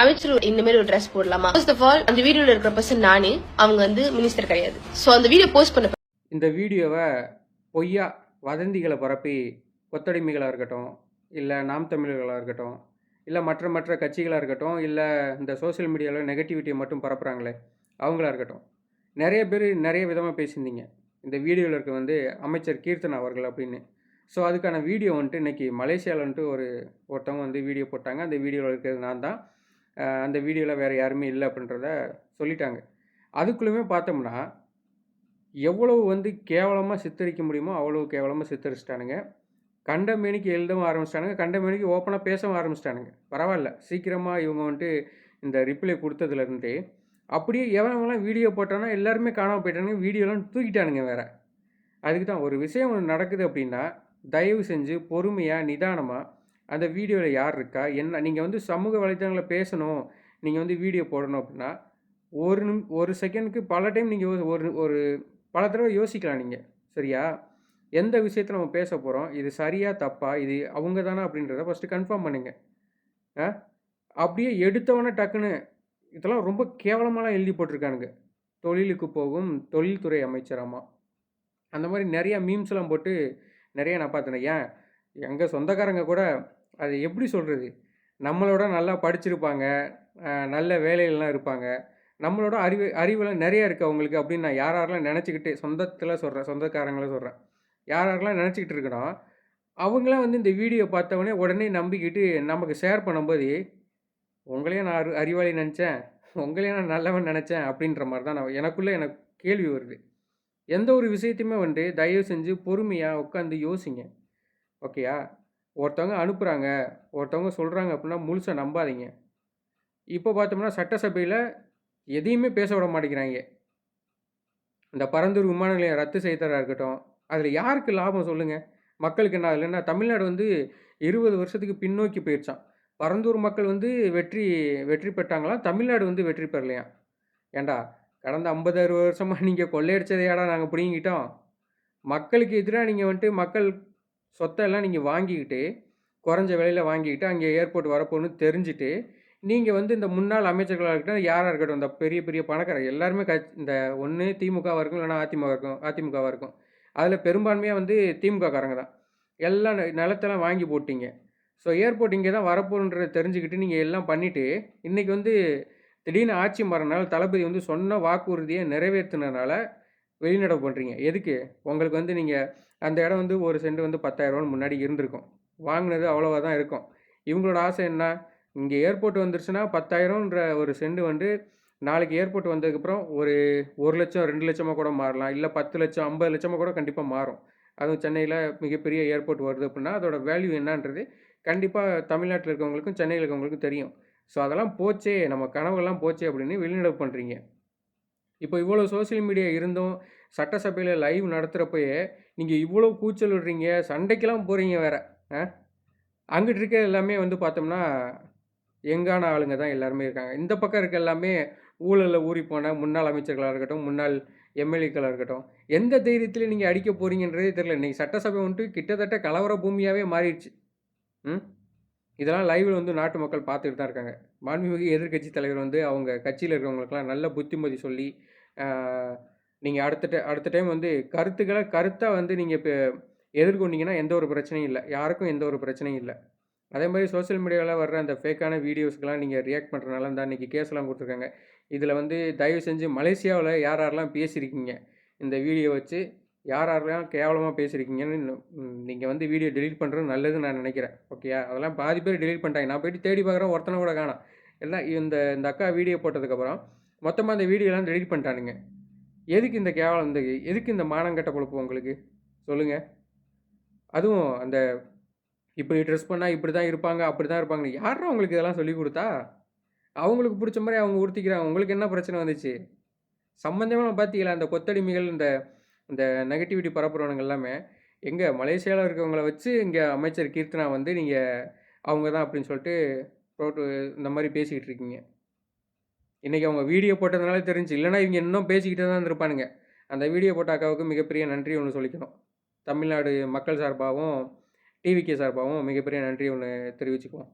அமைச்சர் இந்த மாதிரி ஒரு ட்ரெஸ் போடலாமா? ஃபர்ஸ்ட் ஆஃப் ஆல் அந்த வீடியோல இருக்கிற பர்சன் நானு, அவங்க வந்து மினிஸ்டர் கிடையாது. சோ அந்த வீடியோ போஸ்ட் பண்ண இந்த வீடியோவை பொய்யா வதந்திகளை பரப்பி கொத்தடிமைகளாக இருக்கட்டும், இல்லை நாம் தமிழர்களாக இருக்கட்டும், இல்லை மற்ற மற்ற கட்சிகளாக இருக்கட்டும், இல்லை இந்த சோஷியல் மீடியாவில் நெகட்டிவிட்டியை மட்டும் பரப்புகிறாங்களே அவங்களா இருக்கட்டும், நிறைய பேர் நிறைய விதமாக பேசியிருந்தீங்க. இந்த வீடியோவில் இருக்க வந்து அமைச்சர் கீர்த்தனா அவர்கள் அப்படின்னு. ஸோ அதுக்கான வீடியோ வந்துட்டு இன்றைக்கி மலேசியாவில்ன்ட்டு ஒருத்தவங்க வந்து வீடியோ போட்டாங்க. அந்த வீடியோவில் இருக்கிறது நான் தான். அந்த வீடியோவில் வேறு யாருமே இல்லை அப்படின்றத சொல்லிட்டாங்க. அதுக்குள்ளேயுமே பார்த்தோம்னா எவ்வளவு வந்து கேவலமாக சித்தரிக்க முடியுமோ அவ்வளோ கேவலமாக சித்தரிச்சிட்டானுங்க. கண்டமேனிக்கு எழுதவும் ஆரம்பிச்சிட்டானுங்க, கண்டமேனிக்கு ஓப்பனாக பேசவும் ஆரம்பிச்சிட்டானுங்க. பரவாயில்ல, சீக்கிரமாக இவங்க வந்துட்டு இந்த ரிப்ளை கொடுத்ததுலேருந்து அப்படியே எவனவெல்லாம் வீடியோ போட்டானா எல்லாருமே காணாமல் போயிட்டானுங்க, வீடியோலாம் தூக்கிட்டானுங்க வேறு. அதுக்கு தான் ஒரு விஷயம் ஒன்று நடக்குது அப்படின்னா தயவு செஞ்சு பொறுமையாக நிதானமாக அந்த வீடியோவில் யார் இருக்கா என்ன, நீங்கள் வந்து சமூக வலைத்தளங்களில் பேசணும், நீங்கள் வந்து வீடியோ போடணும் அப்படின்னா ஒரு செகண்டுக்கு பல டைம் நீங்கள் ஒரு பல தடவை யோசிக்கலாம் நீங்கள். சரியா? எந்த விஷயத்தில் நம்ம பேச போகிறோம், இது சரியா தப்பா, இது அவங்க தானா அப்படின்றத ஃபஸ்ட்டு கன்ஃபார்ம் பண்ணுங்க. அப்படியே எடுத்தவொடனே டக்குன்னு இதெல்லாம் ரொம்ப கேவலமாலாம் எழுதி போட்டிருக்கானுங்க. தொழிலுக்கு போகும் தொழில்துறை அமைச்சராமா. அந்த மாதிரி நிறையா மீம்ஸ்லாம் போட்டு நிறைய நான் பார்த்தேன். ஏன் எங்கள் சொந்தக்காரங்க கூட அது எப்படி சொல்கிறது, நம்மளோட நல்லா படிச்சிருப்பாங்க, நல்ல வேலையிலலாம் இருப்பாங்க, நம்மளோட அறிவெல்லாம் நிறையா இருக்குது அவங்களுக்கு அப்படின்னு நான் யாரெல்லாம் நினச்சிக்கிட்டு சொந்தத்தில் சொல்கிறேன், சொந்தக்காரங்களும் சொல்கிறேன், யாரெல்லாம் நினச்சிக்கிட்டு இருக்கணும் அவங்களாம் வந்து இந்த வீடியோ பார்த்தவொடனே உடனே நம்பிக்கிட்டு நமக்கு ஷேர் பண்ணும்போது உங்களையும் நான் அறிவாளி நினச்சேன், உங்களையும் நான் நல்லவன் நினச்சேன் அப்படின்ற மாதிரி தான் எனக்குள்ளே எனக்கு கேள்வி வருது. எந்த ஒரு விஷயத்தையுமே வந்து தயவு செஞ்சு பொறுமையாக உட்காந்து யோசிங்க. ஓகேயா? ஒருத்தவங்க அனுப்புகிறாங்க, ஒருத்தவங்க சொல்கிறாங்க அப்படின்னா முழுசாக நம்பாதீங்க. இப்போ பார்த்தோம்னா சட்டசபையில் எதையுமே பேச விட மாட்டேங்கிறாங்க. இந்த பரந்தூர் விமான நிலையம் ரத்து செய்ததாக இருக்கட்டும், அதில் யாருக்கு லாபம் சொல்லுங்கள்? மக்களுக்கு என்ன? அதில் என்ன? தமிழ்நாடு வந்து 20 வருஷத்துக்கு பின்னோக்கி போயிடுச்சான். பரந்தூர் மக்கள் வந்து வெற்றி பெற்றாங்களாம், தமிழ்நாடு வந்து வெற்றி பெறலையாம். ஏண்டா கடந்த 50-60 வருஷமாக நீங்கள் கொள்ளையடிச்சதையாடா நாங்கள் பிடிங்கிட்டோம்? மக்களுக்கு எதிராக நீங்கள் வந்துட்டு மக்கள் சொத்தெல்லாம் நீங்கள் வாங்கிக்கிட்டு குறைஞ்ச விலையில் வாங்கிக்கிட்டு அங்கே ஏர்போர்ட் வரப்போன்னு தெரிஞ்சுட்டு நீங்கள் வந்து இந்த முன்னாள் அமைச்சர்களாக இருக்கட்டும், யாராக இருக்கட்டும், இந்த பெரிய பெரிய பணக்காரர் எல்லாருமே இந்த ஒன்று திமுகவாக இருக்கும், இல்லைனா அதிமுகவாக இருக்கும். அதில் பெரும்பான்மையாக வந்து திமுககாரங்க தான். எல்லாம் நிலத்தெல்லாம் வாங்கி போட்டிங்க. ஸோ ஏர்போர்ட் இங்கே தான் வரப்போன்றதை தெரிஞ்சுக்கிட்டு நீங்கள் எல்லாம் பண்ணிவிட்டு இன்றைக்கி வந்து திடீர்னு ஆட்சி மாறனால தளபதி வந்து சொன்ன வாக்குறுதியை நிறைவேற்றினதுனால வெளிநடப்பு பண்ணுறீங்க. எதுக்கு? உங்களுக்கு வந்து நீங்கள் அந்த இடம் வந்து ஒரு சென்ட் வந்து 10,000 முன்னாடி இருந்திருக்கும், வாங்கினது அவ்வளோவா தான் இருக்கும். இவங்களோட ஆசை என்ன? இங்கே ஏர்போர்ட் வந்துருச்சுன்னா 10,000ன்ற ஒரு சென்ட் வந்து நாளைக்கு ஏர்போர்ட் வந்ததுக்கப்புறம் ஒரு 1,00,000 2,00,000 கூட மாறலாம், இல்லை 10 லட்சம் 50 லட்சமாக கூட கண்டிப்பாக மாறும். அதுவும் சென்னையில் மிகப்பெரிய ஏர்போர்ட் வருது அப்படின்னா அதோட வேல்யூ என்னன்றது கண்டிப்பாக தமிழ்நாட்டில் இருக்கவங்களுக்கும் சென்னையில் இருக்கவங்களுக்கும் தெரியும். ஸோ அதெல்லாம் போச்சே, நம்ம கனவுகள்லாம் போச்சே அப்படின்னு வெளிநடப்பு பண்ணுறீங்க. இப்போ இவ்வளோ சோசியல் மீடியா இருந்தும் சட்டசபையில் லைவ் நடத்துகிறப்பயே நீங்கள் இவ்வளோ கூச்சல் விடுறீங்க, சண்டைக்கெல்லாம் போகிறீங்க வேறு. அங்கிட்டு இருக்க எல்லாமே வந்து பார்த்தோம்னா எங்கான ஆளுங்க தான் எல்லாருமே இருக்காங்க. இந்த பக்கம் இருக்க எல்லாமே ஊழலில் ஊறி போன முன்னாள் அமைச்சர்களாக இருக்கட்டும், முன்னாள் எம்எல்ஏக்களாக இருக்கட்டும், எந்த தைரியத்தில் நீங்கள் அடிக்க போகிறீங்கன்றதே தெரியல. இன்றைக்கி சட்டசபை வந்துட்டு கிட்டத்தட்ட கலவர பூமியாகவே மாறிடுச்சு. இதெல்லாம் லைவில் வந்து நாட்டு மக்கள் பார்த்துட்டு தான் இருக்காங்க. மாண்புமிகு எதிர்க்கட்சி தலைவர் வந்து அவங்க கட்சியில் இருக்கிறவங்களுக்கெல்லாம் நல்ல புத்திமதி சொல்லி நீங்கள் அடுத்த டைம் வந்து கருத்தாக வந்து நீங்கள் இப்போ எதிர்கொண்டீங்கன்னா எந்த ஒரு பிரச்சனையும் இல்லை, யாருக்கும் எந்த ஒரு பிரச்சனையும் இல்லை. அதே மாதிரி சோஷியல் மீடியாவில் வர்ற அந்த ஃபேக்கான வீடியோஸ்க்கெலாம் நீங்கள் ரியாக்ட் பண்ணுறதுனால தான் இன்றைக்கி கேஸ்லாம் கொடுத்துருக்காங்க. இதில் வந்து தயவு செஞ்சு மலேசியாவில் யாரெல்லாம் பேசியிருக்கீங்க, இந்த வீடியோ வச்சு யாரெல்லாம் கேவலமாக பேசியிருக்கீங்கன்னு நீங்கள் வந்து வீடியோ டெலீட் பண்ணுறது நல்லதுன்னு நான் நினைக்கிறேன். ஓகேயா? அதெல்லாம் பாதி பேர் டெலீட் பண்ணிட்டாங்க. நான் போய்ட்டு தேடி பார்க்குறேன், ஒருத்தனை கூட காணோம். எல்லாம் இந்த அக்கா வீடியோ போட்டதுக்கப்புறம் மொத்தமாக அந்த வீடியோலாம் டெலீட் பண்ணிட்டானுங்க. எதுக்கு இந்த கேவலம், எதுக்கு இந்த மானங்கட்ட பொழப்பு உங்களுக்கு சொல்லுங்கள்? அதுவும் அந்த இப்படி ட்ரெஸ் பண்ணால் இப்படி தான் இருப்பாங்க, அப்படி தான் இருப்பாங்க, யாரும் அவங்களுக்கு இதெல்லாம் சொல்லி கொடுத்தா? அவங்களுக்கு பிடிச்ச மாதிரி அவங்க உடுத்திக்கிறாங்க. உங்களுக்கு என்ன பிரச்சனை வந்துச்சு? சம்மந்தமாக பார்த்தீங்களா? அந்த கொத்தடிமைகள், இந்த நெகட்டிவிட்டி பரப்புறவனுங்க எல்லாமே எங்கே மலேசியாவில் இருக்கவங்கள வச்சு இங்கே அமைச்சர் கீர்த்தனா வந்து நீங்கள் அவங்க தான் அப்படின்னு சொல்லிட்டு இந்த மாதிரி பேசிக்கிட்டு இருக்கீங்க. இன்றைக்கி அவங்க வீடியோ போட்டதுனால தெரிஞ்சு, இல்லைனா இவங்க இன்னும் பேசிக்கிட்டே தான் இருந்திருப்பானுங்க. அந்த வீடியோ போட்ட அக்காவுக்கு மிகப்பெரிய நன்றி ஒன்று சொல்லிக்கணும். தமிழ்நாடு மக்கள் சார்பாகவும் டிவிகே சார்பாகவும் மிகப்பெரிய நன்றி ஒன்று தெரிவிச்சுக்குவோம்.